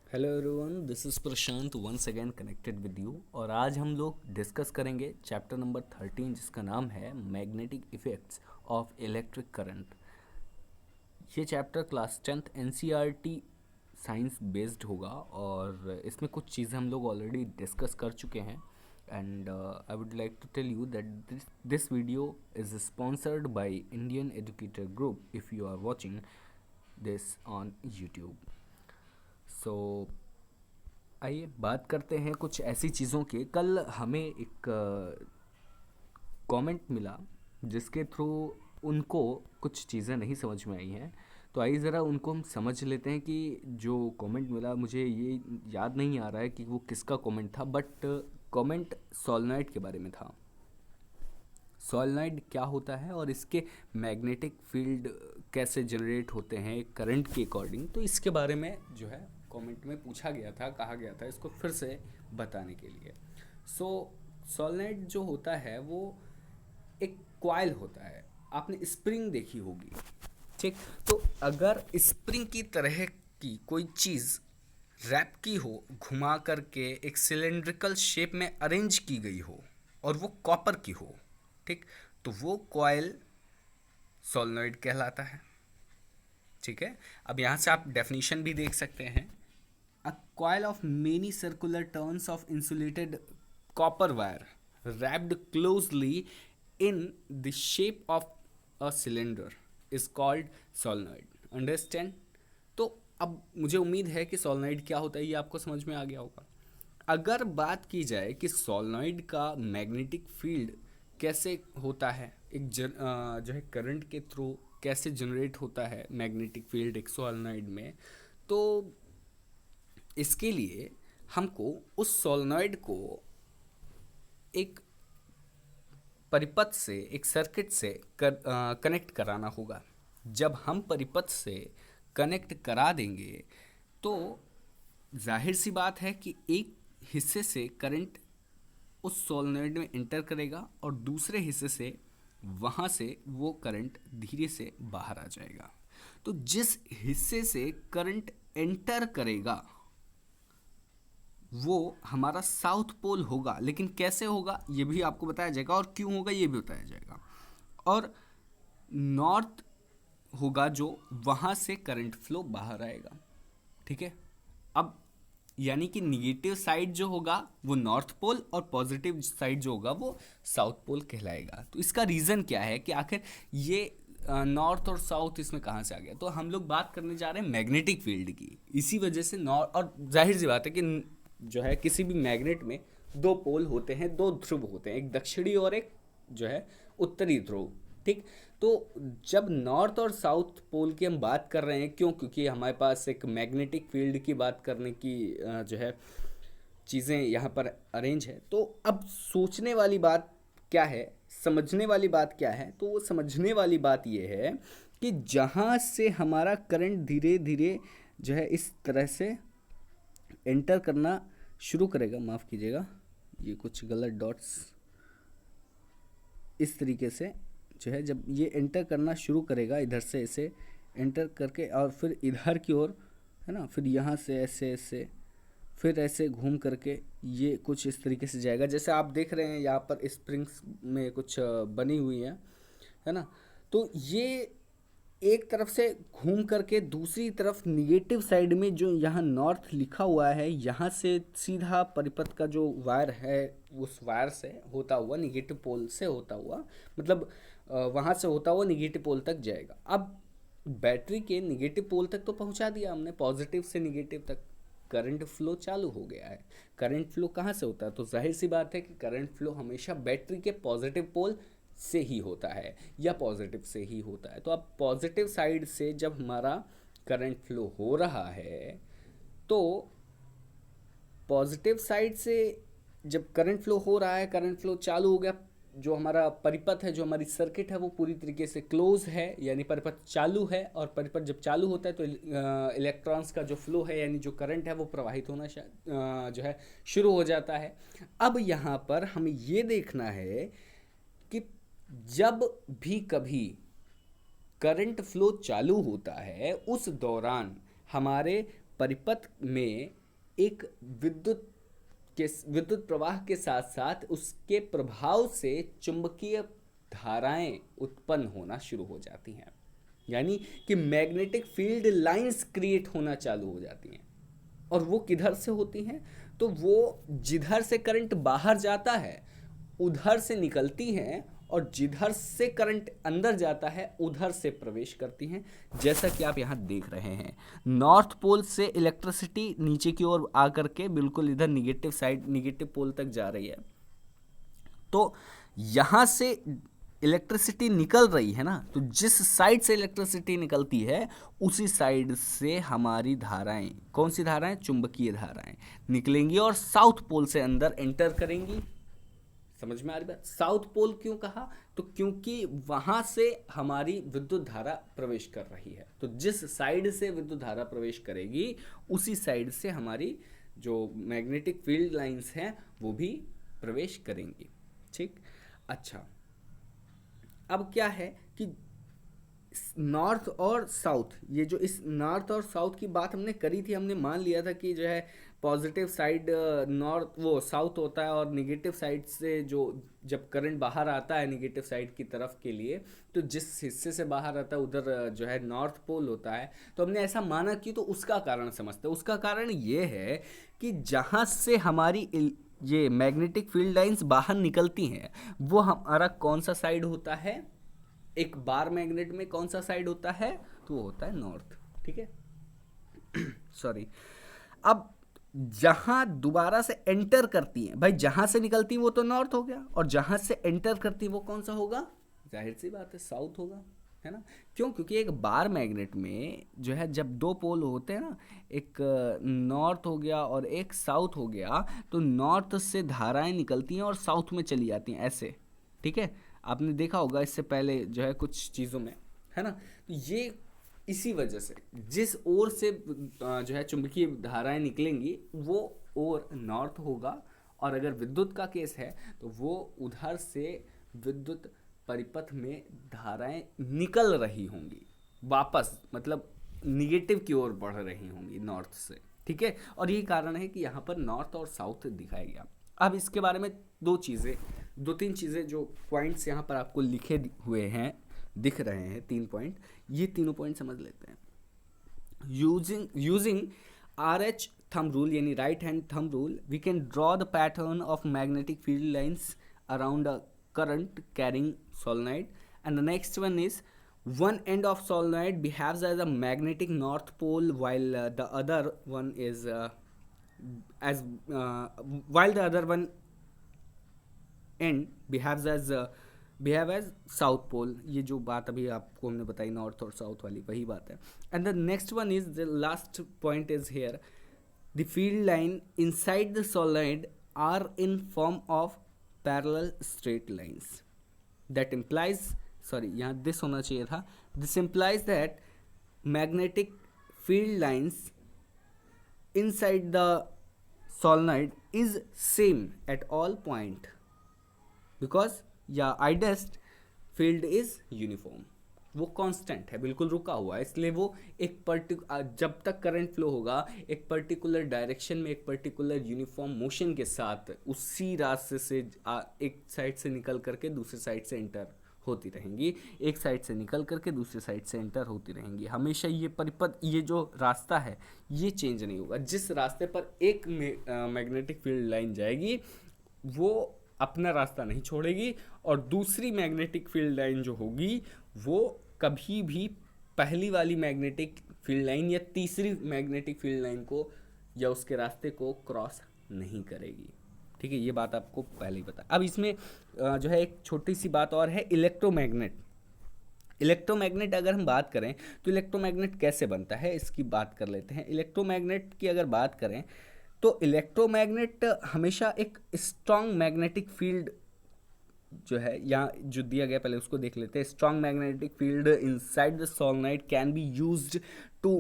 Hello everyone, this is Prashant once again connected with you. और आज हम लोग डिस्कस करेंगे चैप्टर नंबर 13 जिसका नाम है magnetic effects of electric current. ये chapter class 10th NCERT science based होगा और इसमें कुछ चीज़ें हम लोग ऑलरेडी डिस्कस कर चुके हैं। And I would like to tell you that this video is sponsored by Indian educator group if you are watching this on YouTube. So आइए बात करते हैं कुछ ऐसी चीज़ों के। कल हमें एक कमेंट मिला जिसके थ्रू उनको कुछ चीज़ें नहीं समझ में आई हैं। तो आइए ज़रा उनको हम समझ लेते हैं कि जो कमेंट मिला, मुझे ये याद नहीं आ रहा है कि वो किसका कमेंट था, बट कमेंट सोलेनॉइड के बारे में था। सोलेनॉइड क्या होता है और इसके मैग्नेटिक फील्ड कैसे जनरेट होते हैं करंट के अकॉर्डिंग, तो इसके बारे में जो है कमेंट में पूछा गया था, कहा गया था इसको फिर से बताने के लिए। सो सोलेनॉइड जो होता है वो एक कॉइल होता है। आपने स्प्रिंग देखी होगी, ठीक? तो अगर स्प्रिंग की तरह की कोई चीज़ रैप की हो, घुमा करके एक सिलेंड्रिकल शेप में अरेंज की गई हो और वो कॉपर की हो, ठीक, तो वो कॉइल सोलेनॉइड कहलाता है। ठीक है, अब यहाँ से आप डेफिनेशन भी देख सकते हैं। A coil of many circular turns of insulated copper wire wrapped closely in the shape of a cylinder is called solenoid। Understand? तो अब मुझे उम्मीद है कि सोलेनॉइड क्या होता है ये आपको समझ में आ गया होगा। अगर बात की जाए कि सोलेनॉइड का मैग्नेटिक फील्ड कैसे होता है, जो है करंट के थ्रू कैसे जनरेट होता है मैग्नेटिक फील्ड एक सोलेनॉइड में, तो इसके लिए हमको उस सोलेनॉइड को एक परिपथ से, एक सर्किट से कनेक्ट कराना होगा। जब हम परिपथ से कनेक्ट करा देंगे तो जाहिर सी बात है कि एक हिस्से से करंट उस सोलेनॉइड में इंटर करेगा और दूसरे हिस्से से वहाँ से वो करंट धीरे से बाहर आ जाएगा। तो जिस हिस्से से करंट एंटर करेगा वो हमारा साउथ पोल होगा, लेकिन कैसे होगा ये भी आपको बताया जाएगा और क्यों होगा ये भी बताया जाएगा। और नॉर्थ होगा जो वहाँ से करंट फ्लो बाहर आएगा। ठीक है, अब यानी कि निगेटिव साइड जो होगा वो नॉर्थ पोल और पॉजिटिव साइड जो होगा वो साउथ पोल कहलाएगा। तो इसका रीज़न क्या है कि आखिर ये नॉर्थ और साउथ इसमें कहाँ से आ गया? तो हम लोग बात करने जा रहे हैं मैग्नेटिक फील्ड की। इसी वजह से नॉर्थ, और जाहिर सी बात है कि जो है किसी भी मैग्नेट में दो पोल होते हैं, दो ध्रुव होते हैं, एक दक्षिणी और एक जो है उत्तरी ध्रुव। ठीक, तो जब नॉर्थ और साउथ पोल की हम बात कर रहे हैं, क्यों? क्योंकि हमारे पास एक मैग्नेटिक फील्ड की बात करने की जो है चीज़ें यहाँ पर अरेंज है। तो अब सोचने वाली बात क्या है, समझने वाली बात क्या है? तो वो समझने वाली बात ये है कि जहाँ से हमारा करंट धीरे धीरे जो है इस तरह से एंटर करना शुरू करेगा, माफ़ कीजिएगा ये कुछ गलत डॉट्स, इस तरीके से जो है जब ये एंटर करना शुरू करेगा इधर से इसे एंटर करके और फिर इधर की ओर, है ना, फिर यहाँ से ऐसे ऐसे फिर ऐसे घूम करके ये कुछ इस तरीके से जाएगा। जैसे आप देख रहे हैं यहाँ पर स्प्रिंग्स में कुछ बनी हुई है ना। तो ये एक तरफ से घूम करके दूसरी तरफ निगेटिव साइड में जो यहाँ नॉर्थ लिखा हुआ है, यहाँ से सीधा परिपथ का जो वायर है उस वायर से होता हुआ निगेटिव पोल से होता हुआ, मतलब वहाँ से होता हुआ निगेटिव पोल तक जाएगा। अब बैटरी के निगेटिव पोल तक तो पहुँचा दिया हमने, पॉजिटिव से निगेटिव तक करंट फ्लो चालू हो गया है। करंट फ्लो कहाँ से होता है? तो जाहिर सी बात है कि करंट फ्लो हमेशा बैटरी के पॉजिटिव पोल से ही होता है या पॉजिटिव से ही होता है। तो अब पॉजिटिव साइड से जब हमारा करंट फ्लो हो रहा है तो पॉजिटिव साइड से जब करंट फ्लो हो रहा है, करंट फ्लो चालू हो गया, जो हमारा परिपथ है, जो हमारी सर्किट है वो पूरी तरीके से क्लोज है, यानी परिपथ चालू है। और परिपथ जब चालू होता है तो इलेक्ट्रॉन्स का जो फ्लो है यानी जो करंट है वो प्रवाहित होना जो है शुरू हो जाता है। अब यहाँ पर हमें ये देखना है कि जब भी कभी करंट फ्लो चालू होता है उस दौरान हमारे परिपथ में एक विद्युत प्रवाह के साथ साथ उसके प्रभाव से चुंबकीय धाराएं उत्पन्न होना शुरू हो जाती हैं, यानी कि मैग्नेटिक फील्ड लाइंस क्रिएट होना चालू हो जाती हैं। और वो किधर से होती हैं? तो वो जिधर से करंट बाहर जाता है उधर से निकलती हैं, और जिधर से करंट अंदर जाता है उधर से प्रवेश करती हैं। जैसा कि आप यहाँ देख रहे हैं, नॉर्थ पोल से इलेक्ट्रिसिटी नीचे की ओर आकर के बिल्कुल इधर निगेटिव साइड, निगेटिव पोल तक जा रही है। तो यहाँ से इलेक्ट्रिसिटी निकल रही है ना, तो जिस साइड से इलेक्ट्रिसिटी निकलती है उसी साइड से हमारी धाराएं, कौन सी धाराएं? चुंबकीय धाराएं निकलेंगी और साउथ पोल से अंदर एंटर करेंगी। समझ में आ रही बात? साउथ पोल क्यों कहा? तो क्योंकि वहां से हमारी विद्युत धारा प्रवेश कर रही है, तो जिस साइड से विद्युत धारा प्रवेश करेगी उसी साइड से हमारी जो मैग्नेटिक फील्ड लाइंस हैं वो भी प्रवेश करेंगी। ठीक, अच्छा, अब क्या है कि नॉर्थ और साउथ, ये जो इस नॉर्थ और साउथ की बात हमने करी थी, हमने मान लिया था कि जो है पॉजिटिव साइड नॉर्थ वो साउथ होता है, और निगेटिव साइड से जो जब करंट बाहर आता है निगेटिव साइड की तरफ के लिए, तो जिस हिस्से से बाहर आता है उधर जो है नॉर्थ पोल होता है। तो हमने ऐसा माना कि तो उसका कारण समझते हैं। उसका कारण ये है कि जहाँ से हमारी ये मैग्नेटिक फील्ड लाइंस बाहर निकलती हैं वो हमारा कौन सा साइड होता है? एक बार मैग्नेट में कौन सा साइड होता है? तो वो होता है नॉर्थ। ठीक है, सॉरी। अब जहां दोबारा से एंटर करती हैं, भाई जहां से निकलती हैं वो तो नॉर्थ हो गया, और जहां से एंटर करती है वो कौन सा होगा? जाहिर सी बात है, साउथ होगा, है ना। क्यों? क्योंकि एक बार मैग्नेट में जो है जब दो पोल होते हैं ना, एक नॉर्थ हो गया और एक साउथ हो गया, तो नॉर्थ से धाराएं निकलती हैं और साउथ में चली जाती हैं, ऐसे। ठीक है, आपने देखा होगा इससे पहले जो है कुछ चीज़ों में, है ना। तो ये इसी वजह से जिस ओर से जो है चुंबकीय धाराएं निकलेंगी वो ओर नॉर्थ होगा, और अगर विद्युत का केस है तो वो उधर से विद्युत परिपथ में धाराएं निकल रही होंगी वापस, मतलब निगेटिव की ओर बढ़ रही होंगी नॉर्थ से। ठीक है, और यही कारण है कि यहाँ पर नॉर्थ और साउथ दिखाया गया। अब इसके बारे में दो तीन चीज़ें जो पॉइंट्स यहाँ पर आपको लिखे हुए हैं, दिख रहे हैं 3 पॉइंट, ये तीनों पॉइंट समझ लेते हैं। यूजिंग RH thumb rule, यानी right hand thumb rule, we can draw the pattern of magnetic field lines around a current carrying solenoid, and the next one is one end of solenoid behaves as a magnetic north pole, while the other one is while the other one end behave as south pole. ये जो बात अभी आपको हमने बताई north और south वाली, वही बात है। And the next one is the last point is here, the field line inside the solenoid are in form of parallel straight lines. That implies, sorry यहाँ दिस होना चाहिए था, this implies that magnetic field lines inside the solenoid is same at all point because आइडेस्ट field is uniform, वो constant है, बिल्कुल रुका हुआ है, इसलिए वो एक जब तक करंट फ्लो होगा एक पर्टिकुलर डायरेक्शन में एक पर्टिकुलर यूनिफॉर्म मोशन के साथ उसी रास्ते से एक साइड से निकल करके दूसरी साइड से एंटर होती रहेंगी, एक साइड से निकल करके दूसरी साइड से एंटर होती रहेंगी। हमेशा ये परिपथ, ये जो रास्ता है ये चेंज नहीं होगा। जिस रास्ते पर एक मैग्नेटिक फील्ड लाइन जाएगी वो अपना रास्ता नहीं छोड़ेगी, और दूसरी मैग्नेटिक फील्ड लाइन जो होगी वो कभी भी पहली वाली मैग्नेटिक फील्ड लाइन या तीसरी मैग्नेटिक फील्ड लाइन को या उसके रास्ते को क्रॉस नहीं करेगी। ठीक है, ये बात आपको पहले ही पता। अब इसमें जो है एक छोटी सी बात और है, इलेक्ट्रोमैग्नेट। इलेक्ट्रोमैग्नेट अगर हम बात करें तो इलेक्ट्रोमैग्नेट कैसे बनता है इसकी बात कर लेते हैं। इलेक्ट्रोमैग्नेट की अगर बात करें तो इलेक्ट्रोमैग्नेट हमेशा एक स्ट्रॉन्ग मैग्नेटिक फील्ड जो है यहाँ जो दिया गया पहले उसको देख लेते हैं। Strong magnetic field inside the solenoid can be used to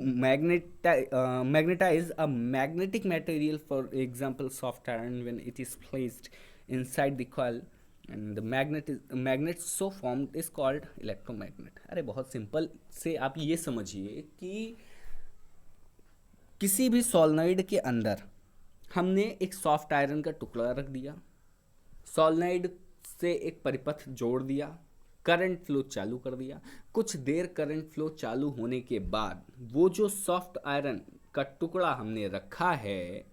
magnetize a magnetic material, for example soft iron, when it is placed inside the coil and the magnet so formed is called electromagnet। अरे बहुत simple से आप ये समझिए कि किसी भी solenoid के अंदर हमने एक सॉफ्ट आयरन का टुकड़ा रख दिया, सॉलोनॉइड से एक परिपथ जोड़ दिया, करंट फ्लो चालू कर दिया। कुछ देर करंट फ्लो चालू होने के बाद वो जो सॉफ्ट आयरन का टुकड़ा हमने रखा है,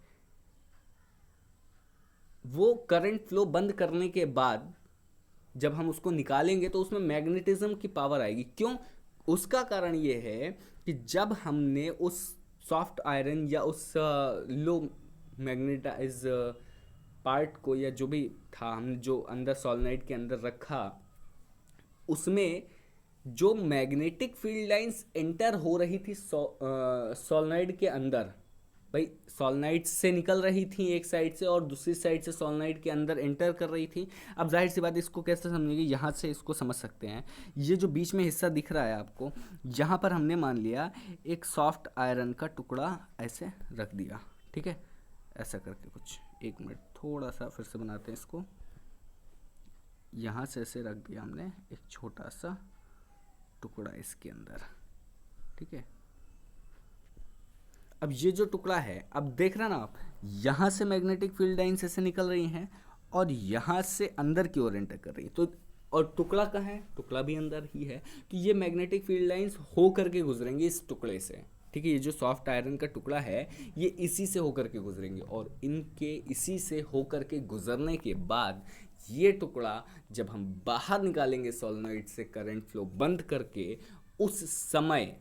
वो करंट फ्लो बंद करने के बाद जब हम उसको निकालेंगे तो उसमें मैग्नेटिज्म की पावर आएगी। क्यों? उसका कारण ये है कि जब हमने उस सॉफ्ट आयरन या उस लो मैग्नेटाइज पार्ट को, या जो भी था हम जो अंदर सॉलोनॉइड के अंदर रखा, उसमें जो मैग्नेटिक फील्ड लाइंस एंटर हो रही थी सॉलोनॉइड के अंदर, भाई सॉलोनॉइड से निकल रही थी एक साइड से और दूसरी साइड से सॉलोनॉइड के अंदर एंटर कर रही थी। अब जाहिर सी बात, इसको कैसे समझेंगे, यहाँ से इसको समझ सकते हैं। ये जो बीच में हिस्सा दिख रहा है आपको, यहाँ पर हमने मान लिया एक सॉफ्ट आयरन का टुकड़ा ऐसे रख दिया, ठीक है, ऐसा करके कुछ, एक मिनट थोड़ा सा फिर से बनाते हैं इसको। यहाँ से ऐसे रख दिया हमने एक छोटा सा टुकड़ा इसके अंदर, ठीक है। अब ये जो टुकड़ा है, अब देख रहे ना आप, यहाँ से मैग्नेटिक फील्ड लाइंस ऐसे निकल रही हैं और यहाँ से अंदर की ओर एंटर कर रही है, तो और टुकड़ा कहाँ है, टुकड़ा भी अंदर ही है, तो ये मैग्नेटिक फील्ड लाइंस हो करके गुजरेंगे इस टुकड़े से, ठीक है। ये जो सॉफ्ट आयरन का टुकड़ा है ये इसी से होकर के गुजरेंगे, और इनके इसी से होकर के गुजरने के बाद ये टुकड़ा जब हम बाहर निकालेंगे सॉलोनॉइड से करंट फ्लो बंद करके, उस समय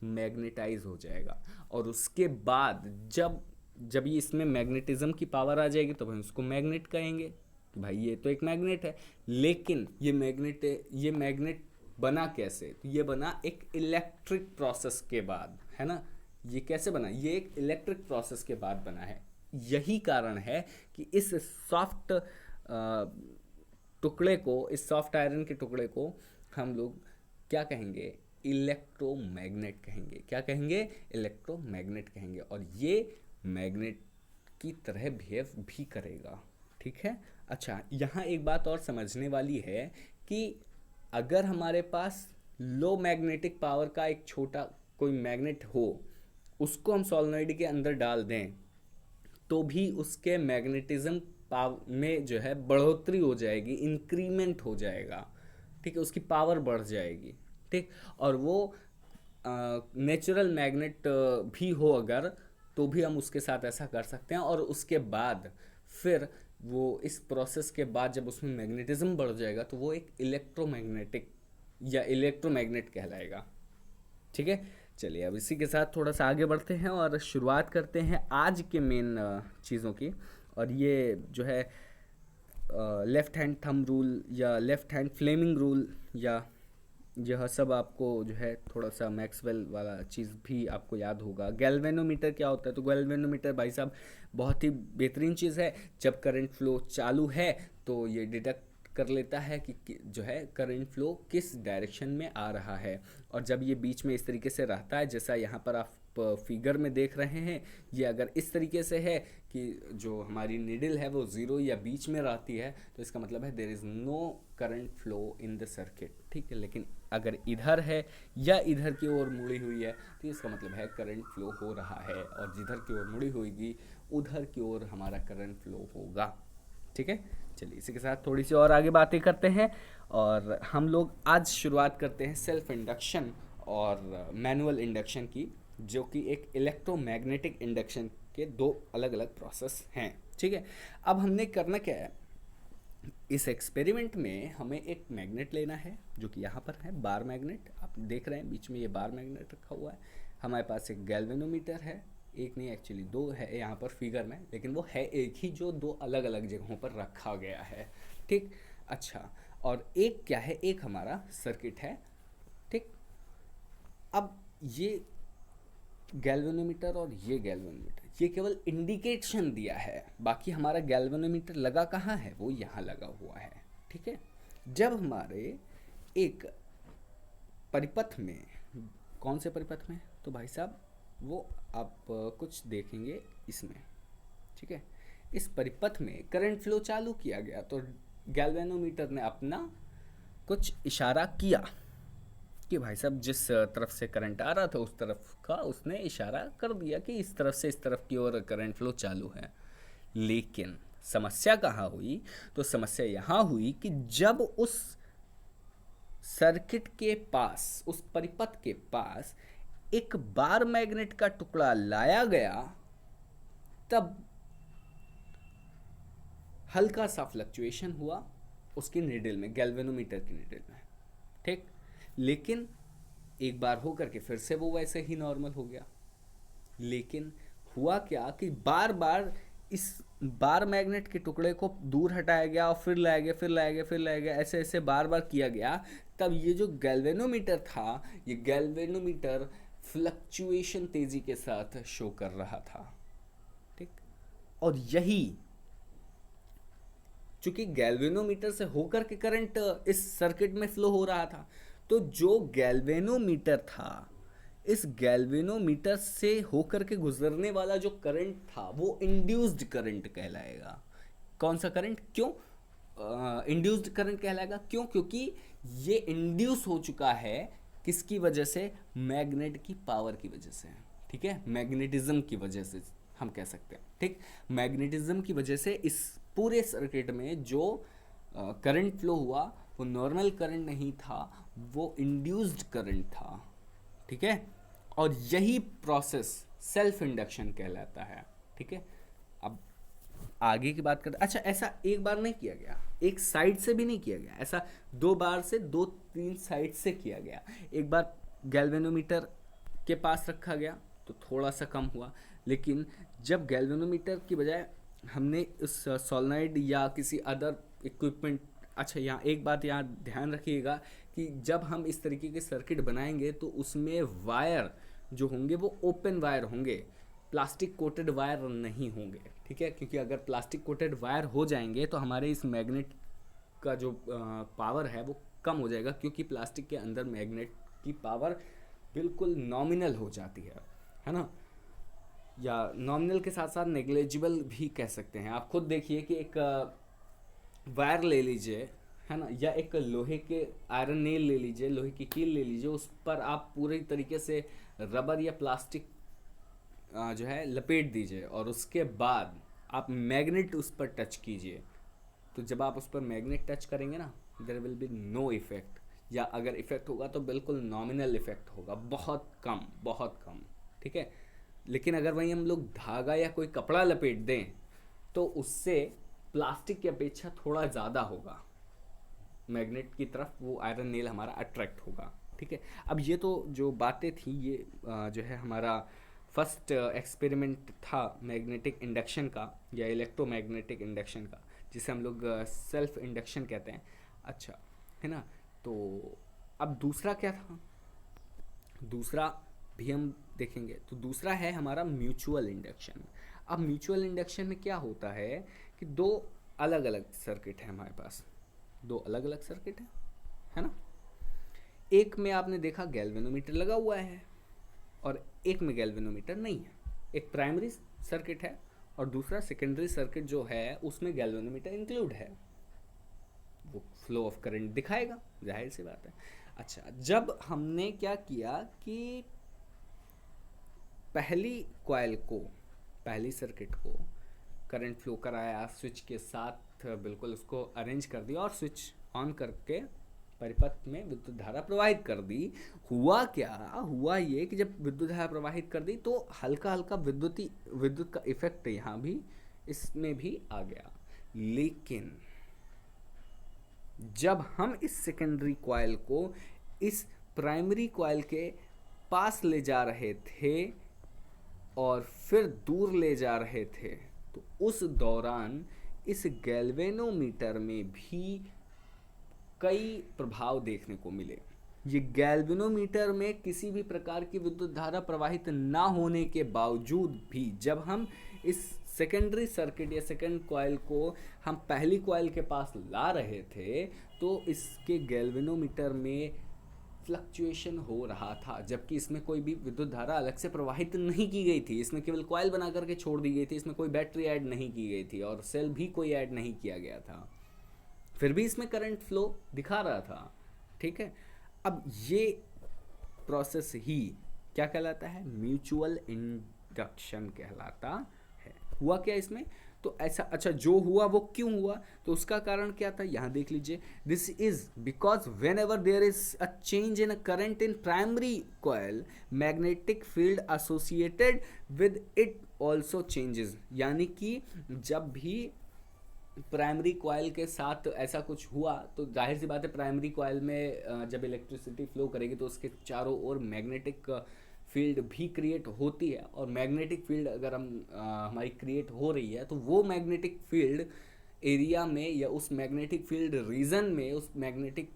मैग्नेटाइज हो जाएगा। और उसके बाद जब ये इसमें मैग्नेटिज्म की पावर आ जाएगी तो हम उसको मैग्नेट कहेंगे कि भाई ये तो एक मैग्नेट है। लेकिन ये मैग्नेट बना कैसे? तो ये बना एक इलेक्ट्रिक प्रोसेस के बाद, है ना। ये कैसे बना? ये एक इलेक्ट्रिक प्रोसेस के बाद बना है। यही कारण है कि इस सॉफ्ट टुकड़े को, इस सॉफ्ट आयरन के टुकड़े को हम लोग क्या कहेंगे? इलेक्ट्रोमैग्नेट कहेंगे। क्या कहेंगे? इलेक्ट्रोमैग्नेट कहेंगे। और ये मैग्नेट की तरह बिहेव भी करेगा, ठीक है। अच्छा, यहाँ एक बात और समझने वाली है कि अगर हमारे पास लो मैग्नेटिक पावर का एक छोटा कोई मैग्नेट हो, उसको हम सोलेनोइड के अंदर डाल दें तो भी उसके मैग्नेटिज्म पावर में जो है बढ़ोतरी हो जाएगी, इंक्रीमेंट हो जाएगा, ठीक है, उसकी पावर बढ़ जाएगी, ठीक। और वो नेचुरल मैग्नेट भी हो अगर, तो भी हम उसके साथ ऐसा कर सकते हैं। और उसके बाद फिर वो इस प्रोसेस के बाद जब उसमें मैग्नेटिज्म बढ़ जाएगा तो वो एक इलेक्ट्रोमैग्नेटिक या इलेक्ट्रोमैग्नेट कहलाएगा, ठीक है। चलिए अब इसी के साथ थोड़ा सा आगे बढ़ते हैं और शुरुआत करते हैं आज के मेन चीज़ों की। और ये जो है लेफ़्ट हैंड थंब रूल या लेफ़्ट हैंड फ्लेमिंग रूल, या यह सब आपको जो है थोड़ा सा मैक्सवेल वाला चीज़ भी आपको याद होगा। गैल्वेनोमीटर क्या होता है? तो गैल्वेनोमीटर भाई साहब बहुत ही बेहतरीन चीज़ है। जब करंट फ्लो चालू है तो ये डिटेक्ट कर लेता है कि जो है करंट फ्लो किस डायरेक्शन में आ रहा है। और जब ये बीच में इस तरीके से रहता है, जैसा यहाँ पर आप फिगर में देख रहे हैं, ये अगर इस तरीके से है कि जो हमारी निडल है वो ज़ीरो या बीच में रहती है, तो इसका मतलब है there is no current flow in the circuit, ठीक है। लेकिन अगर इधर है या इधर की ओर मुड़ी हुई है तो इसका मतलब है करंट फ्लो हो रहा है, और जिधर की ओर मुड़ी होगी उधर की ओर हमारा करंट फ्लो होगा, ठीक है। चलिए इसी के साथ थोड़ी सी और आगे बातें करते हैं, और हम लोग आज शुरुआत करते हैं सेल्फ इंडक्शन और मैनुअल इंडक्शन की, जो कि एक इलेक्ट्रोमैग्नेटिक इंडक्शन के दो अलग अलग प्रोसेस हैं, ठीक है। अब हमने करना क्या है, इस एक्सपेरिमेंट में हमें एक मैग्नेट लेना है जो कि यहाँ पर है, बार मैग्नेट आप देख रहे हैं, बीच में ये बार मैग्नेट रखा हुआ है। हमारे पास एक गैल्वेनोमीटर है, एक नहीं एक्चुअली दो है यहाँ पर फिगर में, लेकिन वो है एक ही जो दो अलग अलग जगहों पर रखा गया है, ठीक। अच्छा, और एक क्या है, एक हमारा सर्किट है, ठीक। अब ये गैल्वेनोमीटर और ये गैल्वेनोमीटर, ये केवल इंडिकेशन दिया है, बाकी हमारा गैल्वेनोमीटर लगा कहाँ है? वो यहाँ लगा हुआ है, ठीक है। जब हमारे एक परिपथ में, कौन से परिपथ में? तो भाई साहब वो आप कुछ देखेंगे इसमें, ठीक है। इस परिपथ में करंट फ्लो चालू किया गया तो गैल्वेनोमीटर ने अपना कुछ इशारा किया, कि भाई साहब जिस तरफ से करंट आ रहा था उस तरफ का उसने इशारा कर दिया कि इस तरफ से इस तरफ की ओर करंट फ्लो चालू है। लेकिन समस्या कहाँ हुई? तो समस्या यहाँ हुई कि जब उस सर्किट के पास, उस परिपथ के पास एक बार मैग्नेट का टुकड़ा लाया गया, तब हल्का सा फ्लक्चुएशन हुआ उसकी निडल में, गैल्वेनोमीटर की निडल में, ठीक। लेकिन एक बार हो करके फिर से वो वैसे ही नॉर्मल हो गया। लेकिन हुआ क्या कि बार बार इस बार मैग्नेट के टुकड़े को दूर हटाया गया और फिर लाया गया, फिर लाया गया, फिर लाया गया, ऐसे ऐसे बार बार किया गया। तब ये जो गैल्वेनोमीटर था, ये गैल्वेनोमीटर फ्लक्चुएशन तेजी के साथ शो कर रहा था, ठीक। और यही, चूंकि गैल्वेनोमीटर से होकर के करंट इस सर्किट में फ्लो हो रहा था, तो जो गैल्वेनोमीटर था, इस गैल्वेनोमीटर से होकर के गुजरने वाला जो करंट था वो इंड्यूस्ड करंट कहलाएगा। कौन सा करंट? क्यों इंड्यूस्ड करंट कहलाएगा? क्यों? क्योंकि ये इंड्यूस हो चुका है किसकी वजह से? मैग्नेट की पावर की वजह से, ठीक है, मैग्नेटिज्म की वजह से हम कह सकते हैं, ठीक। मैग्नेटिज्म की वजह से इस पूरे सर्किट में जो करंट फ्लो हुआ वो नॉर्मल करंट नहीं था, वो इंड्यूस्ड करंट था, ठीक है। और यही प्रोसेस सेल्फ इंडक्शन कहलाता है, ठीक है। अब आगे की बात करते। अच्छा, ऐसा एक बार नहीं किया गया, एक साइड से भी नहीं किया गया, ऐसा 2 बार से 2-3 साइड से किया गया। एक बार गैल्वेनोमीटर के पास रखा गया तो थोड़ा सा कम हुआ, लेकिन जब गैल्वेनोमीटर की बजाय हमने उस सोलेनॉइड या किसी अदर इक्विपमेंट, अच्छा यहाँ एक बात यहाँ ध्यान रखिएगा कि जब हम इस तरीके के सर्किट बनाएंगे तो उसमें वायर जो होंगे वो ओपन वायर होंगे, प्लास्टिक कोटेड वायर नहीं होंगे, ठीक है। क्योंकि अगर प्लास्टिक कोटेड वायर हो जाएंगे तो हमारे इस मैग्नेट का जो पावर है वो कम हो जाएगा, क्योंकि प्लास्टिक के अंदर मैग्नेट की पावर बिल्कुल नॉमिनल हो जाती है ना, या नॉमिनल के साथ साथ नेग्लिजिबल भी कह सकते हैं। आप खुद देखिए कि एक वायर ले लीजिए, है ना, या एक लोहे के आयरन नेल ले लीजिए, लोहे की कील ले लीजिए, उस पर आप पूरी तरीके से रबर या प्लास्टिक जो है लपेट दीजिए और उसके बाद आप मैग्नेट उस पर टच कीजिए। तो जब आप उस पर मैग्नेट टच करेंगे ना, there will be no effect, या अगर इफेक्ट होगा तो बिल्कुल नॉमिनल इफेक्ट होगा, बहुत कम, ठीक है। लेकिन अगर वहीं हम लोग धागा या कोई कपड़ा लपेट दें तो उससे प्लास्टिक की अपेक्षा थोड़ा ज़्यादा होगा, मैग्नेट की तरफ वो आयरन नेल हमारा अट्रैक्ट होगा, ठीक है। अब ये तो जो बातें थी ये जो है हमारा फर्स्ट एक्सपेरिमेंट था मैग्नेटिक इंडक्शन का या इलेक्ट्रोमैग्नेटिक इंडक्शन का, जिसे हम लोग सेल्फ इंडक्शन कहते हैं, अच्छा, है ना। तो अब दूसरा क्या था? दूसरा भी हम देखेंगे। तो दूसरा है हमारा म्यूचुअल इंडक्शन। अब म्यूचुअल इंडक्शन में क्या होता है कि 2 अलग अलग सर्किट है हमारे पास, 2 अलग अलग सर्किट है ना। एक में आपने देखा गैल्वेनोमीटर लगा हुआ है और एक में गैल्वेनोमीटर नहीं है। एक प्राइमरी सर्किट है और दूसरा सेकेंडरी सर्किट जो है उसमें गैल्वेनोमीटर इंक्लूड है, वो फ्लो ऑफ करंट दिखाएगा, जाहिर सी बात है। अच्छा, जब हमने क्या किया कि पहली सर्किट को करंट फ्लो कराया, स्विच के साथ बिल्कुल उसको अरेंज कर दिया और स्विच ऑन करके परिपथ में विद्युत धारा प्रवाहित कर दी। हुआ ये कि जब विद्युत धारा प्रवाहित कर दी तो हल्का हल्का विद्युत का इफेक्ट यहाँ भी इसमें भी आ गया। लेकिन जब हम इस सेकेंडरी कॉइल को इस प्राइमरी कॉइल के पास ले जा रहे थे और फिर दूर ले जा रहे थे, तो उस दौरान इस गैल्वेनोमीटर में भी कई प्रभाव देखने को मिले। ये गैल्वेनोमीटर में किसी भी प्रकार की विद्युत धारा प्रवाहित ना होने के बावजूद भी जब हम इस सेकेंडरी सर्किट या सेकेंड कॉइल को हम पहली कॉइल के पास ला रहे थे तो इसके गैल्वेनोमीटर में फ्लक्चुएशन हो रहा था, जबकि इसमें कोई भी विद्युत धारा अलग से प्रवाहित नहीं की गई थी। इसमें केवल कॉइल बना करके छोड़ दी गई थी, इसमें कोई बैटरी ऐड नहीं की गई थी और सेल भी कोई ऐड नहीं किया गया था, फिर भी इसमें करंट फ्लो दिखा रहा था, ठीक है। अब ये प्रोसेस ही क्या कहलाता है, म्यूचुअल इंडक्शन कहलाता है। हुआ क्या इसमें, तो ऐसा, अच्छा जो हुआ वो क्यों हुआ, तो उसका कारण क्या था, यहाँ देख लीजिए, this is because whenever there is a change in a current in primary coil, magnetic field associated with it also changes. यानी कि जब भी प्राइमरी कॉयल के साथ ऐसा कुछ हुआ तो जाहिर सी बात है प्राइमरी कॉयल में जब इलेक्ट्रिसिटी फ्लो करेगी तो उसके चारों ओर मैग्नेटिक फील्ड भी क्रिएट होती है, और मैग्नेटिक फील्ड अगर हमारी क्रिएट हो रही है तो वो मैग्नेटिक फील्ड एरिया में या उस मैग्नेटिक फील्ड रीजन में, उस मैग्नेटिक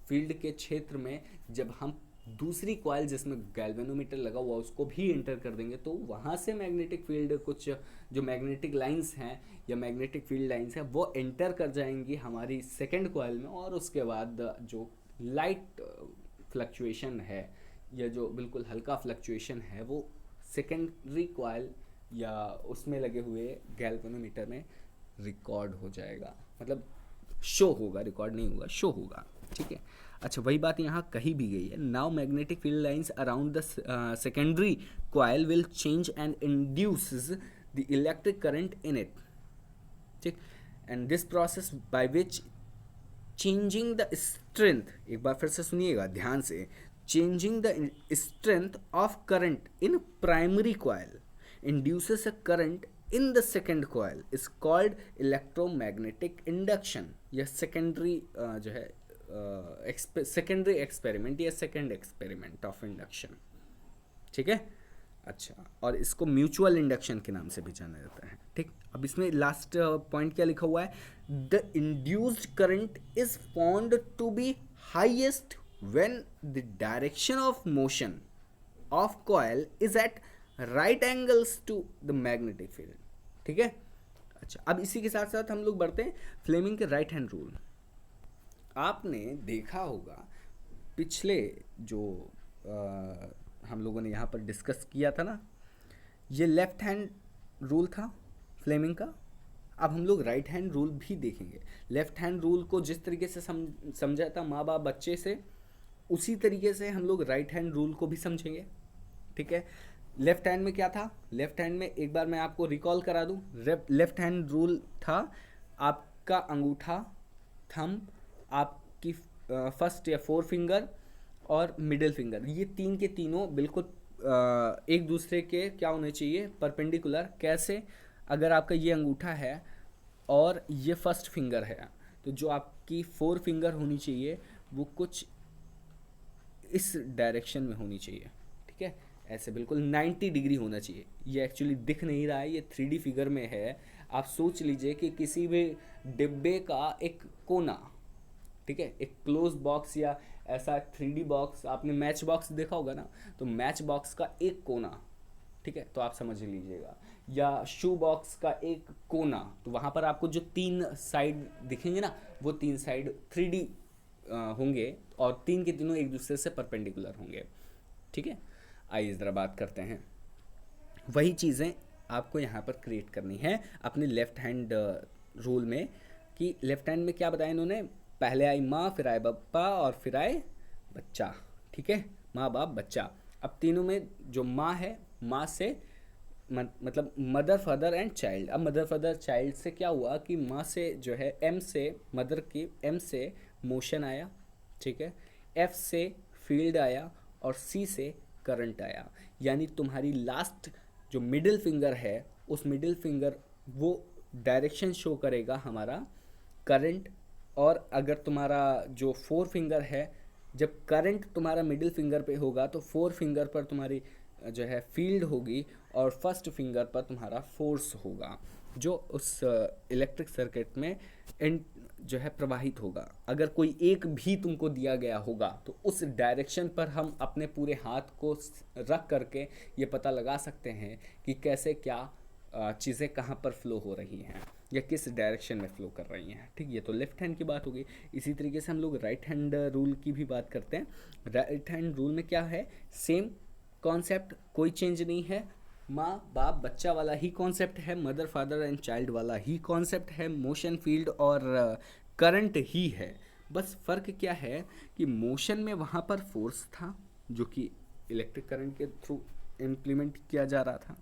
फील्ड के क्षेत्र में जब हम दूसरी कॉइल जिसमें गैल्वेनोमीटर लगा हुआ उसको भी इंटर कर देंगे तो वहाँ से मैग्नेटिक फील्ड, कुछ जो मैग्नेटिक लाइंस हैं या मैग्नेटिक फील्ड लाइंस हैं वो एंटर कर जाएंगी हमारी सेकंड कॉइल में, और उसके बाद जो लाइट फ्लक्चुएशन है या जो बिल्कुल हल्का फ्लक्चुएशन है वो सेकेंडरी कॉइल या उसमें लगे हुए गैल्वेनोमीटर में रिकॉर्ड हो जाएगा, मतलब शो होगा, रिकॉर्ड नहीं होगा, शो होगा। ठीक है, अच्छा वही बात यहाँ कही भी गई है, now magnetic field lines around the secondary coil will change and induces the electric current in it. ठीक, and this process by which changing the strength, एक बार फिर से सुनिएगा ध्यान से, changing the strength of current in primary coil induces a current in the second coil is called electromagnetic induction या secondary जो है secondary experiment या second experiment of induction। ठीक है, अच्छा, और इसको म्यूचुअल इंडक्शन के नाम से भी जाना जाता है। ठीक, अब इसमें लास्ट पॉइंट क्या लिखा हुआ है, the induced current is found to be highest when the direction of motion of coil is at right angles to the magnetic field. ठीक है, अच्छा अब इसी के साथ साथ हम लोग बढ़ते हैं फ्लेमिंग के राइट हैंड रूल। आपने देखा होगा पिछले जो हम लोगों ने यहाँ पर डिस्कस किया था ना, ये लेफ्ट हैंड रूल था फ्लेमिंग का। अब हम लोग राइट हैंड रूल भी देखेंगे। लेफ्ट हैंड रूल को जिस तरीके से समझा था माँ बाप बच्चे से, उसी तरीके से हम लोग राइट हैंड रूल को भी समझेंगे। ठीक है, लेफ्ट हैंड में क्या था, लेफ्ट हैंड में एक बार मैं आपको रिकॉल करा दूं, लेफ्ट हैंड रूल था आपका अंगूठा, थंब, आपकी फर्स्ट या फोर फिंगर और मिडिल फिंगर, ये तीन के तीनों बिल्कुल एक दूसरे के क्या होने चाहिए, परपेंडिकुलर। कैसे, अगर आपका ये अंगूठा है और ये फर्स्ट फिंगर है तो जो आपकी फोर फिंगर होनी चाहिए वो कुछ इस डायरेक्शन में होनी चाहिए। ठीक है, ऐसे बिल्कुल 90 डिग्री होना चाहिए। ये एक्चुअली दिख नहीं रहा है, ये 3D फिगर में है। आप सोच लीजिए कि किसी भी डिब्बे का एक कोना, ठीक है, एक क्लोज बॉक्स या ऐसा 3D बॉक्स, आपने मैच बॉक्स देखा होगा ना, तो मैच बॉक्स का एक कोना, ठीक है, तो आप समझ लीजिएगा, या शू बॉक्स का एक कोना, तो वहाँ पर आपको जो तीन साइड दिखेंगे ना, वो तीन साइड 3D होंगे और तीन के तीनों एक दूसरे से परपेंडिकुलर होंगे। ठीक है, आइए ज़रा बात करते हैं, वही चीज़ें आपको यहाँ पर क्रिएट करनी है अपने लेफ्ट हैंड रूल में। कि लेफ्ट हैंड में क्या बताया इन्होंने, पहले आई माँ, फिर आए पापा और फिर आए बच्चा। ठीक है, माँ बाप बच्चा। अब तीनों में जो माँ है, माँ से मतलब मदर फादर एंड चाइल्ड। अब मदर फादर चाइल्ड से क्या हुआ कि माँ से जो है एम से, मदर की एम से मोशन आया, ठीक है, एफ से फील्ड आया और सी से करंट आया। यानी तुम्हारी लास्ट जो मिडिल फिंगर है, उस मिडिल फिंगर वो डायरेक्शन शो करेगा हमारा करंट, और अगर तुम्हारा जो फोर फिंगर है, जब करंट तुम्हारा मिडिल फिंगर पे होगा तो फोर फिंगर पर तुम्हारी जो है फील्ड होगी और फर्स्ट फिंगर पर तुम्हारा फोर्स होगा जो उस इलेक्ट्रिक सर्किट में जो है प्रवाहित होगा। अगर कोई एक भी तुमको दिया गया होगा तो उस डायरेक्शन पर हम अपने पूरे हाथ को रख करके ये पता लगा सकते हैं कि कैसे क्या चीज़ें कहाँ पर फ्लो हो रही हैं या किस डायरेक्शन में फ्लो कर रही हैं। ठीक, ये तो लेफ्ट हैंड की बात होगी। इसी तरीके से हम लोग राइट हैंड रूल की भी बात करते हैं। राइट हैंड रूल में क्या है, सेम कॉन्सेप्ट, कोई चेंज नहीं है, माँ बाप बच्चा वाला ही कॉन्सेप्ट है, मदर फादर एंड चाइल्ड वाला ही कॉन्सेप्ट है, मोशन फील्ड और करंट ही है, बस फ़र्क क्या है कि मोशन में वहाँ पर फोर्स था जो कि इलेक्ट्रिक करंट के थ्रू इम्प्लीमेंट किया जा रहा था,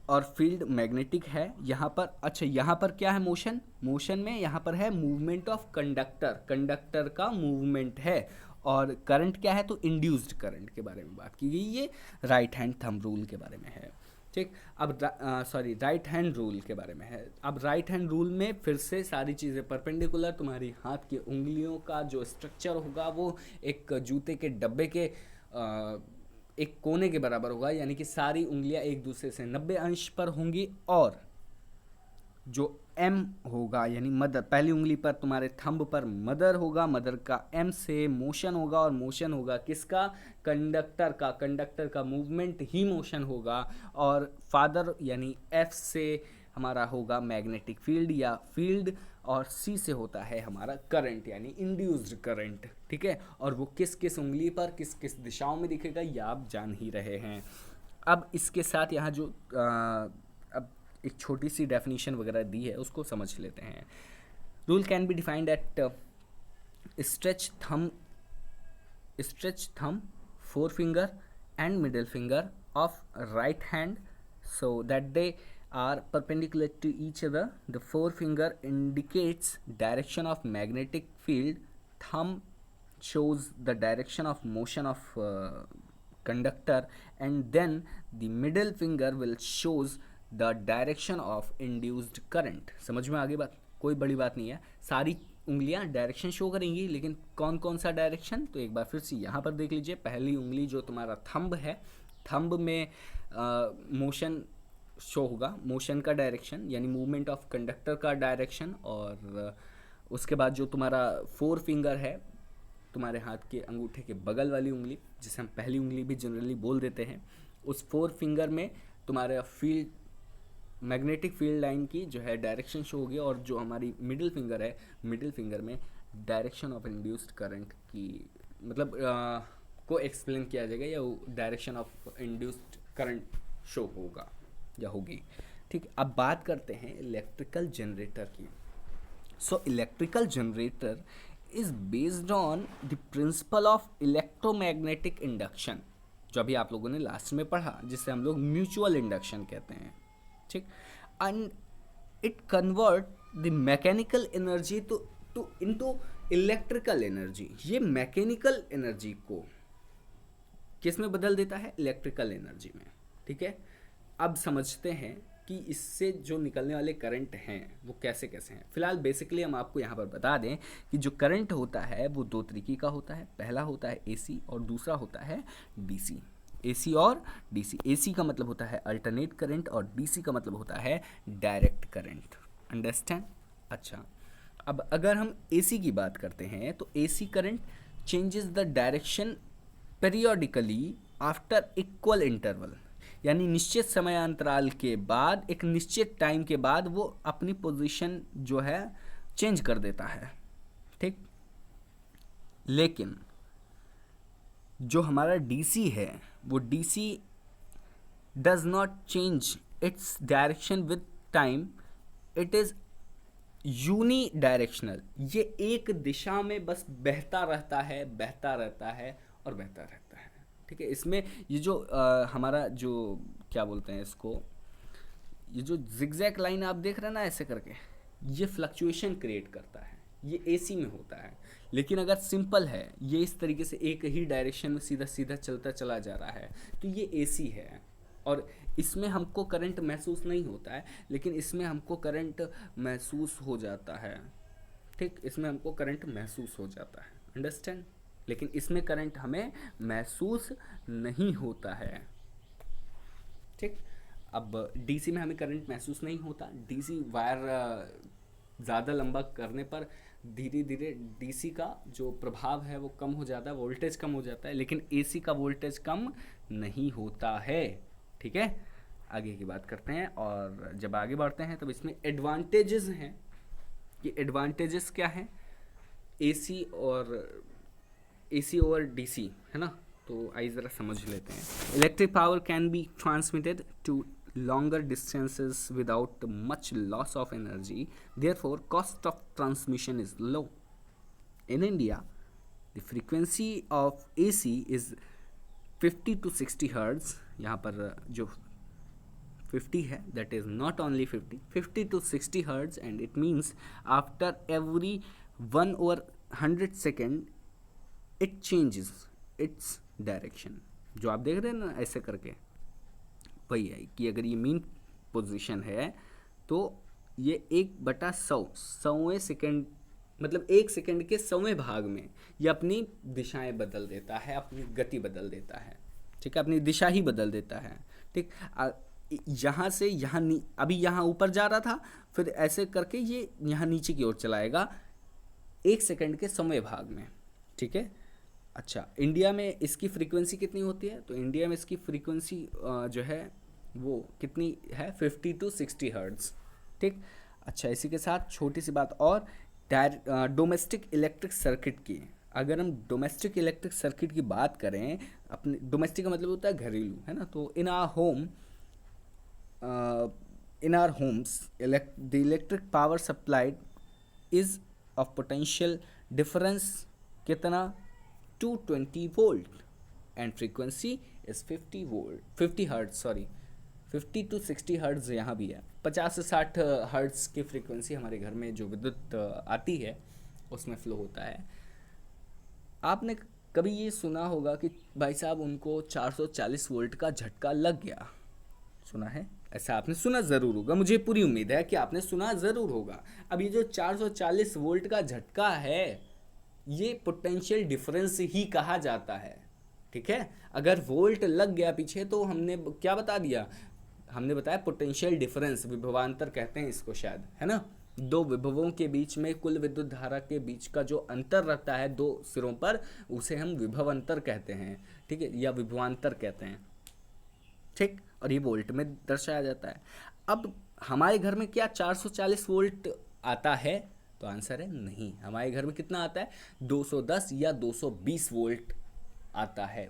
और फील्ड मैग्नेटिक है यहाँ पर। अच्छा, यहाँ पर क्या है, मोशन, मोशन में यहाँ पर है मूवमेंट ऑफ कंडक्टर, कंडक्टर का मूवमेंट है। और करंट क्या है, तो इंड्यूस्ड करंट के बारे में बात की गई, ये राइट हैंड थंब रूल के बारे में है। ठीक, अब राइट हैंड रूल के बारे में है। अब राइट हैंड रूल में फिर से सारी चीज़ें परपेंडिकुलर, तुम्हारी हाथ की उंगलियों का जो स्ट्रक्चर होगा वो एक जूते के डब्बे के एक कोने के बराबर होगा, यानी कि सारी उंगलियां एक दूसरे से 90 अंश पर होंगी, और जो एम होगा यानी मदर, पहली उंगली पर तुम्हारे थंब पर मदर होगा, मदर का एम से मोशन होगा, और मोशन होगा किसका, कंडक्टर का, कंडक्टर का मूवमेंट ही मोशन होगा, और फादर यानी एफ से हमारा होगा मैग्नेटिक फील्ड या फील्ड, और सी से होता है हमारा करंट यानी इंड्यूस्ड करंट। ठीक है, और वो किस किस उंगली पर किस किस दिशाओं में दिखेगा ये आप जान ही रहे हैं। अब इसके साथ यहाँ जो अब एक छोटी सी डेफिनेशन वगैरह दी है उसको समझ लेते हैं। Rule can be defined at stretch thumb, forefinger and middle finger of right hand so that they are perpendicular to each other. The forefinger indicates direction of magnetic field, thumb shows the direction of motion of conductor, and then the middle finger will shows the direction of induced current. समझ में आ गई बात, कोई बड़ी बात नहीं है, सारी उंगलियां डायरेक्शन शो करेंगी, लेकिन कौन कौन सा डायरेक्शन, तो एक बार फिर से यहाँ पर देख लीजिए। पहली उंगली जो तुम्हारा थंब है, थंब में मोशन शो होगा, मोशन का डायरेक्शन यानी मूवमेंट ऑफ कंडक्टर का डायरेक्शन, और उसके बाद जो तुम्हारा फोर फिंगर है, तुम्हारे हाथ के अंगूठे के बगल वाली उंगली, जिसे हम पहली उंगली भी जनरली बोल देते हैं, उस फोर फिंगर में तुम्हारा फील्ड, मैग्नेटिक फील्ड लाइन की जो है डायरेक्शन शो होगी, और जो हमारी मिडिल फिंगर है, मिडिल फिंगर में डायरेक्शन ऑफ इंड्यूस्ड करंट की मतलब को एक्सप्लेन किया जाएगा, या direction of induced current show होगा या होगी। ठीक, अब बात करते हैं इलेक्ट्रिकल जनरेटर की। So electrical generator is based on the principle of electromagnetic induction, जो अभी आप लोगों ने लास्ट में पढ़ा, जिसे हम लोग म्यूचुअल इंडक्शन कहते हैं। ठीक, and it convert the mechanical energy to into electrical energy. ये मैकेनिकल एनर्जी को किस में बदल देता है, इलेक्ट्रिकल एनर्जी में। ठीक है, अब समझते हैं कि इससे जो निकलने वाले करंट हैं वो कैसे कैसे हैं। फिलहाल बेसिकली हम आपको यहाँ पर बता दें कि जो करंट होता है वो दो तरीके का होता है। पहला होता है एसी और दूसरा होता है डीसी। एसी और डीसी, एसी का मतलब होता है अल्टरनेट करंट और डीसी का मतलब होता है डायरेक्ट करंट। अंडरस्टैंड? अच्छा, अब अगर हम एसी की बात करते हैं तो AC current changes the direction periodically after equal interval, यानी निश्चित समयांतराल के बाद, एक निश्चित टाइम के बाद वो अपनी पोजीशन जो है चेंज कर देता है। ठीक, लेकिन जो हमारा डीसी है वो DC does not change its direction with time, it is unidirectional. ये एक दिशा में बस बहता रहता है, बहता रहता है और बहता रहता है। ठीक है, इसमें ये जो हमारा जो क्या बोलते हैं इसको, ये जो जिगजैग लाइन आप देख रहे हैं ना ऐसे करके, ये फ्लक्चुएशन क्रिएट करता है, ये एसी में होता है। लेकिन अगर सिंपल है, ये इस तरीके से एक ही डायरेक्शन में सीधा सीधा चलता चला जा रहा है, तो ये एसी है, और इसमें हमको करंट महसूस नहीं होता है, लेकिन इसमें हमको करंट महसूस हो जाता है। ठीक, इसमें हमको करंट महसूस हो जाता है, अंडरस्टैंड? लेकिन इसमें करंट हमें महसूस नहीं होता है। ठीक, अब डीसी में हमें करंट महसूस नहीं होता। डीसी वायर ज़्यादा लंबा करने पर धीरे धीरे डीसी का जो प्रभाव है वो कम हो जाता है, वोल्टेज कम हो जाता है, लेकिन एसी का वोल्टेज कम नहीं होता है। ठीक है, आगे की बात करते हैं, और जब आगे बढ़ते हैं तब इसमें एडवांटेजेस हैं। कि एडवांटेजेस क्या हैं एसी और डीसी, है ना? तो आइए ज़रा समझ लेते हैं। Electric power can be transmitted to longer distances without much loss of energy. Therefore, cost of transmission is low. In India, the frequency of AC is 50 to 60 hertz. यहाँ पर जो 50 है, that is not only 50 to 60 hertz, and it means after every 1 over 100 second it changes its direction. जो आप देख रहे हैं ना ऐसे करके, वही है कि अगर ये मीन पोजीशन है तो ये 1/100 100वें सेकेंड, मतलब 1 सेकेंड के 100वें भाग में ये अपनी दिशाएं बदल देता है, अपनी गति बदल देता है, ठीक है, अपनी दिशा ही बदल देता है, ठीक। यहाँ से यहाँ अभी यहाँ ऊपर जा रहा था, फिर ऐसे करके ये यहाँ नीचे की ओर चलाएगा 1 सेकेंड के 100वें भाग में, ठीक है। अच्छा, इंडिया में इसकी फ्रीक्वेंसी कितनी होती है? तो इंडिया में इसकी फ्रीक्वेंसी जो है वो कितनी है? 50 to 60 हर्ट्ज़, ठीक। अच्छा, इसी के साथ छोटी सी बात और, डोमेस्टिक इलेक्ट्रिक सर्किट की, अगर हम डोमेस्टिक इलेक्ट्रिक सर्किट की बात करें, अपने डोमेस्टिक का मतलब होता है घरेलू, है ना। तो in our homes the electric power supplied is of potential difference कितना? 220 volt and frequency is 50 hertz, sorry 50 to 60 hertz यहाँ भी है। 50 से 60 हर्ट्ज की फ्रीक्वेंसी हमारे घर में जो विद्युत आती है उसमें फ्लो होता है। आपने कभी ये सुना होगा कि भाई साहब उनको 440 वोल्ट का झटका लग गया, सुना है? ऐसा आपने सुना ज़रूर होगा, मुझे पूरी उम्मीद है कि आपने सुना ज़रूर होगा। अब ये जो 440 वोल्ट का झटका है ये पोटेंशियल डिफरेंस ही कहा जाता है, ठीक है। अगर वोल्ट लग गया पीछे तो हमने क्या बता दिया? हमने बताया पोटेंशियल डिफरेंस, विभवांतर कहते हैं इसको शायद, है ना। दो विभवों के बीच में कुल विद्युत धारा के बीच का जो अंतर रहता है दो सिरों पर, उसे हम विभव अंतर कहते हैं, ठीक है, या विभवांतर कहते हैं, ठीक। और ये वोल्ट में दर्शाया जाता है। अब हमारे घर में क्या 440 वोल्ट आता है? तो आंसर है नहीं। हमारे घर में कितना आता है? 210 या 220 वोल्ट आता है,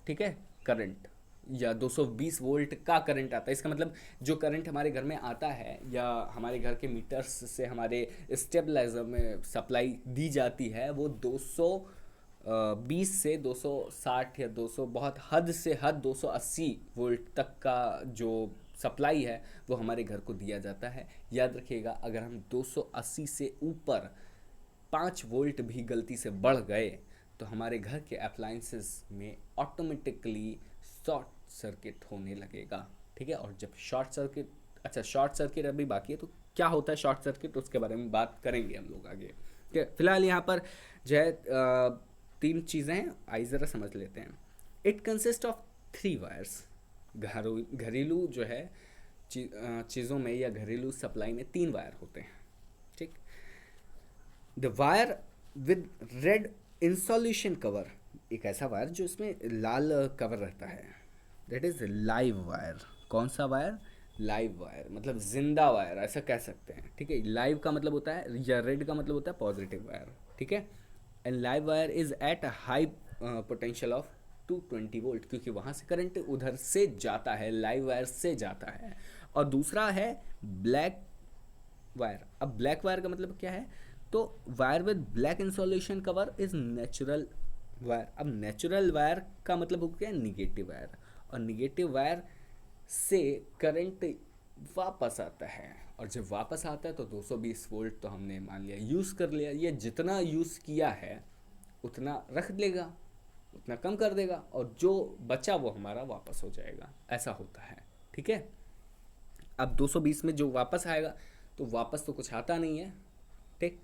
ठीक है, करंट, या 220 वोल्ट का करंट आता है। इसका मतलब जो करंट हमारे घर में आता है या हमारे घर के मीटर्स से हमारे स्टेबलाइजर में सप्लाई दी जाती है वो 220 से 260 या 200, बहुत हद से हद 280 वोल्ट तक का जो सप्लाई है वो हमारे घर को दिया जाता है। याद रखिएगा, अगर हम 280 से ऊपर 5 वोल्ट भी गलती से बढ़ गए तो हमारे घर के अप्लायंसेस में ऑटोमेटिकली शॉर्ट सर्किट होने लगेगा, ठीक है। और जब शॉर्ट सर्किट, अच्छा शॉर्ट सर्किट अभी बाकी है, तो क्या होता है शॉर्ट सर्किट उसके बारे में बात करेंगे हम लोग आगे, ठीक है। फिलहाल यहाँ पर जो है 3 चीज़ें हैं, आइए ज़रा समझ लेते हैं। It consist of 3 wires. घरेलू जो है चीज़ों में या घरेलू सप्लाई में 3 वायर होते हैं, ठीक। The wire with red insulation cover, एक ऐसा वायर जो इसमें लाल कवर रहता है, दैट इज लाइव वायर। कौन सा वायर? लाइव वायर, मतलब जिंदा वायर ऐसा कह सकते हैं, ठीक है। लाइव का मतलब होता है, या रेड का मतलब होता है पॉजिटिव वायर, ठीक है। And live wire is at a high potential of 220 volt, क्योंकि वहाँ से करंट उधर से जाता है, लाइव वायर से जाता है। और दूसरा है ब्लैक वायर। अब ब्लैक वायर का मतलब क्या है? तो wire with black insolation cover is natural wire. अब नेचुरल वायर का मतलब हो गया निगेटिव वायर, और निगेटिव वायर से करंट वापस आता है, और जब वापस आता है तो 220 वोल्ट तो हमने मान लिया यूज़ कर लिया। ये जितना यूज़ किया है उतना रख लेगा, उतना कम कर देगा, और जो बचा वो हमारा वापस हो जाएगा, ऐसा होता है, ठीक है। अब 220 में जो वापस आएगा तो वापस तो कुछ आता नहीं है, ठीक।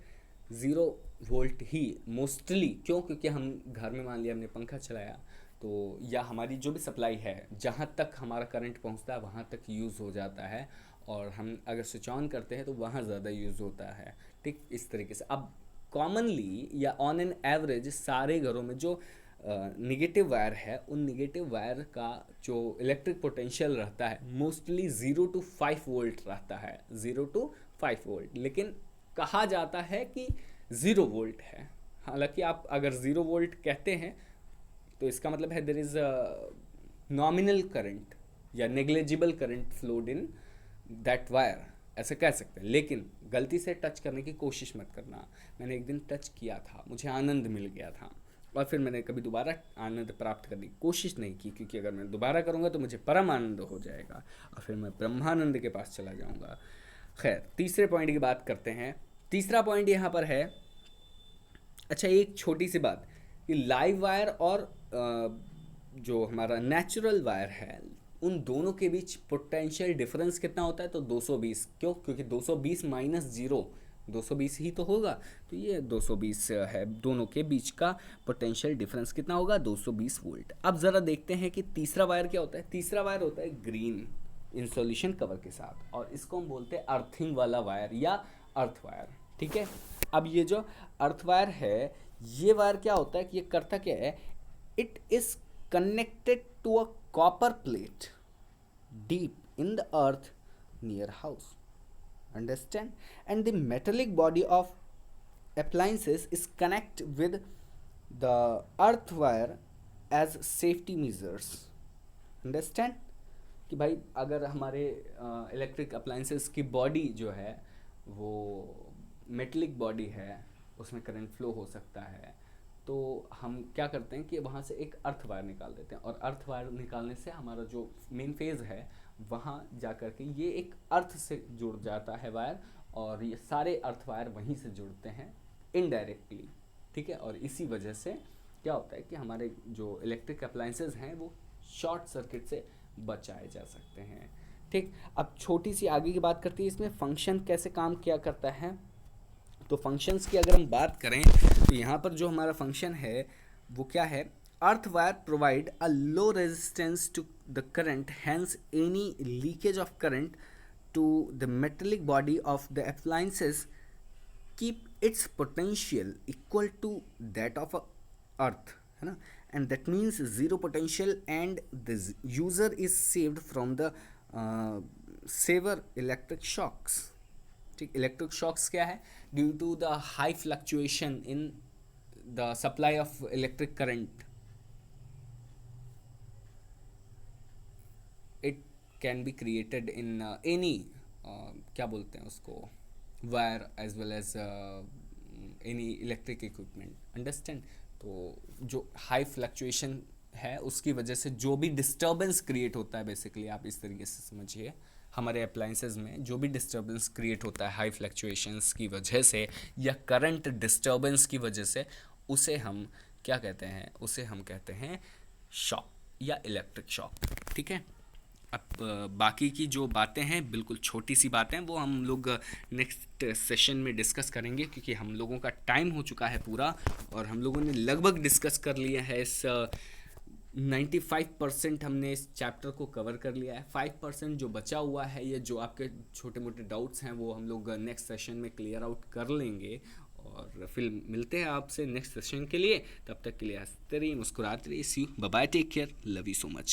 0 वोल्ट ही मोस्टली, क्यों? क्योंकि हम घर में मान लिया हमने पंखा चलाया तो, या हमारी जो भी सप्लाई है जहाँ तक हमारा करंट पहुँचता है वहाँ तक यूज़ हो जाता है, और हम अगर स्विच ऑन करते हैं तो वहाँ ज़्यादा यूज़ होता है, ठीक। इस तरीके से अब कॉमनली या ऑन एन एवरेज सारे घरों में जो निगेटिव वायर है, उन निगेटिव वायर का जो इलेक्ट्रिक पोटेंशियल रहता है मोस्टली 0 to 5 वोल्ट रहता है, 0 to 5 वोल्ट। लेकिन कहा जाता है कि 0 वोल्ट है। हालांकि आप अगर 0 वोल्ट कहते हैं तो इसका मतलब है देयर इज़ नॉमिनल करंट, या negligible current flowed in that wire, ऐसे कह सकते हैं। लेकिन गलती से टच करने की कोशिश मत करना। मैंने एक दिन टच किया था, मुझे आनंद मिल गया था, और फिर मैंने कभी दोबारा आनंद प्राप्त करने की कोशिश नहीं की, क्योंकि अगर मैं दोबारा करूँगा तो मुझे परम आनंद हो जाएगा और फिर मैं ब्रह्मानंद के पास चला जाऊँगा। खैर, तीसरे पॉइंट की बात करते हैं। तीसरा पॉइंट यहाँ पर है, अच्छा एक छोटी सी बात कि लाइव वायर और जो हमारा नेचुरल वायर है, उन दोनों के बीच पोटेंशियल डिफरेंस कितना होता है? तो 220। क्यों? क्योंकि 220 माइनस जीरो 220 ही तो होगा, तो ये 220 है। दोनों के बीच का पोटेंशियल डिफरेंस कितना होगा? 220 वोल्ट। अब ज़रा देखते हैं कि तीसरा वायर क्या होता है। तीसरा वायर होता है ग्रीन इंसुलेशन कवर के साथ, और इसको हम बोलते हैं अर्थिंग वाला वायर या अर्थ वायर। ठीक है, अब ये जो अर्थ वायर है, ये वायर क्या होता है कि ये करता क्या है, it is connected to a copper plate deep in the earth near house, understand, and the metallic body of appliances is connect with the earth wire as safety measures, understand। कि भाई अगर हमारे इलेक्ट्रिक अप्लाइंसेस की body जो है वो metallic body है, उसमें करंट फ्लो हो सकता है, तो हम क्या करते हैं कि वहाँ से एक अर्थ वायर निकाल देते हैं, और अर्थ वायर निकालने से हमारा जो मेन फेज़ है वहाँ जा कर के ये एक अर्थ से जुड़ जाता है वायर, और ये सारे अर्थ वायर वहीं से जुड़ते हैं इनडायरेक्टली। ठीक है, और इसी वजह से क्या होता है कि हमारे जो इलेक्ट्रिक अप्लाइंसेस हैं वो शॉर्ट सर्किट से बचाए जा सकते हैं। ठीक, अब छोटी सी आगे की बात करते हैं, इसमें फंक्शन कैसे काम किया करता है। तो फंक्शंस की अगर हम बात करें तो यहाँ पर जो हमारा फंक्शन है वो क्या है, earth wire provide a low resistance to the current, hence any leakage of current to the metallic body of the appliances keep its potential equal to that of earth, है ना, and that means zero potential and the user is saved from the severe electric shocks. ठीक, electric shocks क्या है? Due to the high fluctuation in the supply of electric current, it can be created in any, क्या बोलते हैं उसको, wire as well as any electric equipment, understand. तो जो high fluctuation है उसकी वजह से जो भी डिस्टर्बेंस क्रिएट होता है, बेसिकली आप इस तरीके से समझिए, हमारे अप्लाइंसेस में जो भी डिस्टर्बेंस क्रिएट होता है हाई फ्लक्चुएशंस की वजह से या करंट डिस्टर्बेंस की वजह से, उसे हम क्या कहते हैं? उसे हम कहते हैं शॉक या इलेक्ट्रिक शॉक। ठीक है, अब बाकी की जो बातें हैं बिल्कुल छोटी सी बातें, वो हम लोग नेक्स्ट सेशन में डिस्कस करेंगे, क्योंकि हम लोगों का टाइम हो चुका है पूरा, और हम लोगों ने लगभग डिस्कस कर लिया है इस 95% हमने इस चैप्टर को कवर कर लिया है। 5% जो बचा हुआ है, ये जो आपके छोटे मोटे डाउट्स हैं वो हम लोग नेक्स्ट सेशन में क्लियर आउट कर लेंगे, और फिर मिलते हैं आपसे नेक्स्ट सेशन के लिए। तब तक के लिए हंसते रहिए, मुस्कुराते रहिए। See you, bye bye, take care, love you so much.